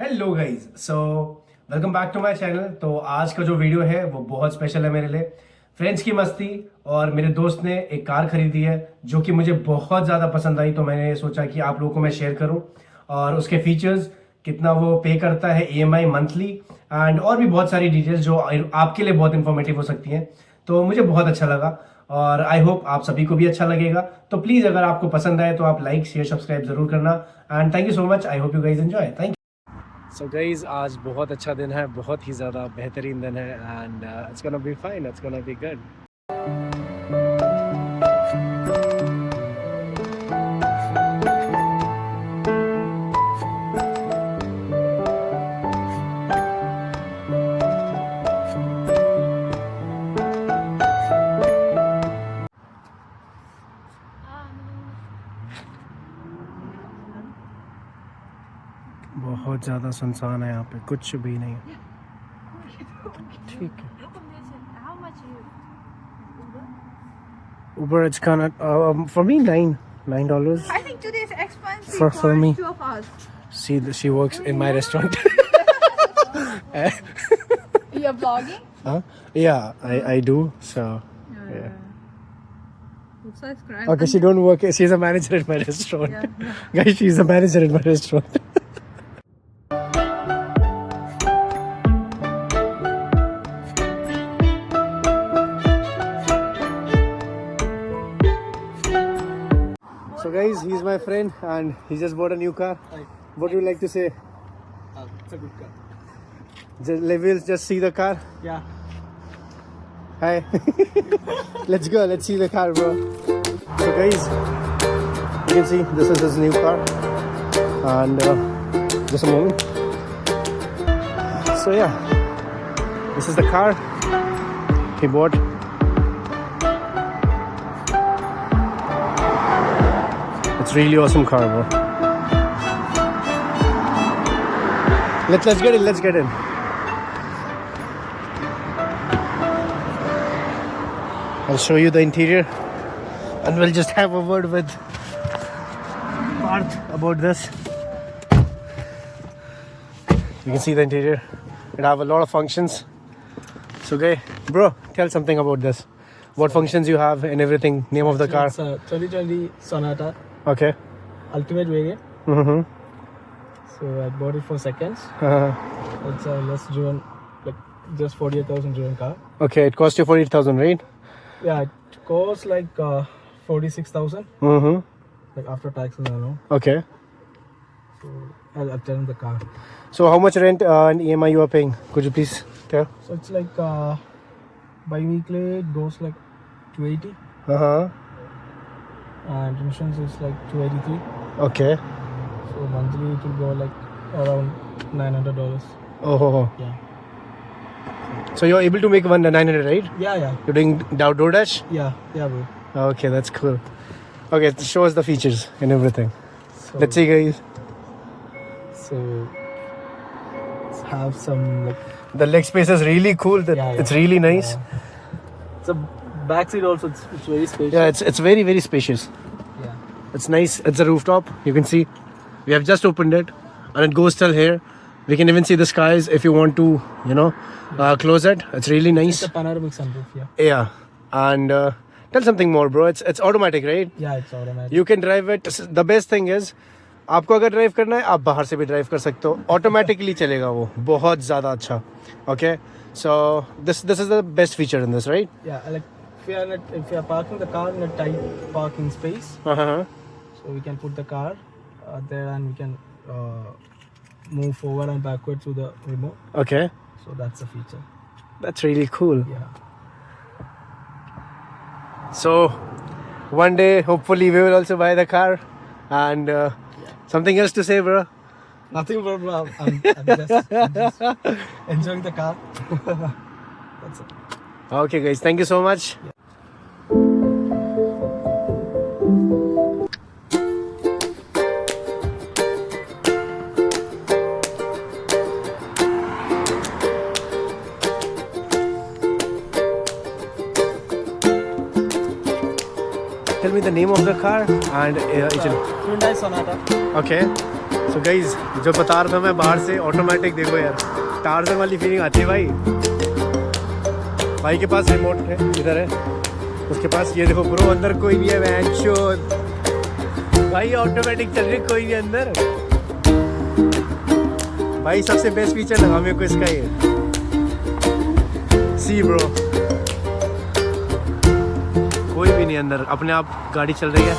Hello guys welcome back to my channel. तो आज का जो वीडियो है वो बहुत स्पेशल है मेरे लिए। फ्रेंड्स की मस्ती और मेरे दोस्त ने एक कार खरीदी है जो कि मुझे बहुत ज़्यादा पसंद आई, तो मैंने सोचा कि आप लोगों को मैं शेयर करूं और उसके फीचर्स, कितना वो पे करता है ईएमआई मंथली, एंड और भी बहुत सारी डिटेल्स जो आपके लिए बहुत इंफॉर्मेटिव हो सकती हैं। तो मुझे बहुत अच्छा लगा और आई होप आप सभी को भी अच्छा लगेगा। तो प्लीज़ अगर आपको पसंद आए तो आप लाइक शेयर सब्सक्राइब जरूर करना। And thank you so much. I hope you guys enjoy. Thank so guys, आज बहुत अच्छा दिन है, बहुत ही ज़्यादा बेहतरीन दिन है and it's gonna be fine, it's gonna be good. बहुत ज़्यादा सुनसान है यहाँ पे, कुछ भी नहीं है। ठीक है। Uber, it's kind of for me $9. I think today is expensive For me. two of us. She works in my restaurant. You're vlogging? Huh? Yeah, I do. So yeah. Subscribe. Okay, she don't work. She's a manager at my restaurant. Yeah. Guys, she's a manager at my restaurant. So guys, he's my friend and he just bought a new car. Hi. What do you like to say? It's a good car. We'll just see the car. Yeah. Hi. Let's go. Let's see the car, bro. So guys, you can see this is his new car. And just a moment. So yeah, this is the car he bought. It's really awesome car, bro. Let's get in. Let's get in. I'll show you the interior, and we'll just have a word with Parth about this. You can see the interior. It have a lot of functions. So, okay, bro, tell something about this. What functions you have and everything. Name of the car. It's a 2020 Sonata Okay. Ultimate variant. Mm-hmm. So I bought it for seconds. Uh, It's a less driven, like just 48,000 driven car. okay, it cost you 48,000, right? Yeah, it costs like 46,000, Mm-hmm. like after tax and all. Okay. So I'll tell him the car. So, how much rent and EMI you are paying? Could you please tell? So it's like bi-weekly it goes like 280, Uh-huh. and insurance is like 283. Okay. So monthly it will go like around $900. Oh. Yeah. So you're able to make 900, right? Yeah. You're doing DoorDash? Yeah, bro. Okay, that's cool. Okay, show us the features and everything. So, Let's see, guys. So let's have some like The leg space is really cool. Yeah. It's really nice. it's a back seat also. It's very spacious. Yeah, it's very, very spacious. Yeah. It's nice. It's a rooftop. You can see. We have just opened it, and it goes till here. We can even see the skies if you want to, close it. It's really It's nice. a panoramic sunroof. Yeah. Yeah. And tell something more, bro. It's automatic, right? Yeah, it's automatic. You can drive it. The best thing is, आपको अगर drive करना है आप बाहर से भी drive कर सकते हो, ऑटोमेटिकली चलेगा वो, बहुत ज़्यादा अच्छा. Okay, so this is the best feature in this, right? Yeah, like if you are parking the car in a tight parking space, Uh-huh. so we can put the car there and we can move forward and backward through the remote. Okay, So that's a feature. that's really cool. Yeah. So one day, hopefully, we will also buy the car. And something else to say, bro? Nothing problem. I'm just enjoying the car. That's it. Okay, guys, thank you so much. Tell me the name of the car and Hyundai Sonata. okay. So guys जो बता रहा था मैं बाहर से automatic, देखो यार torsion वाली फीलिंग आती है भाई। भाई के पास रिमोट है, इधर है उसके पास, ये देखो ब्रो अंदर कोई नहीं है वैन शोध भाई, ऑटोमेटिक चल रही, कोई नहीं अंदर भाई। सबसे बेस्ट फीचर लगा मेरे को इसका ये, सी ब्रो कोई भी नहीं अंदर, अपने आप गाड़ी चल रही है।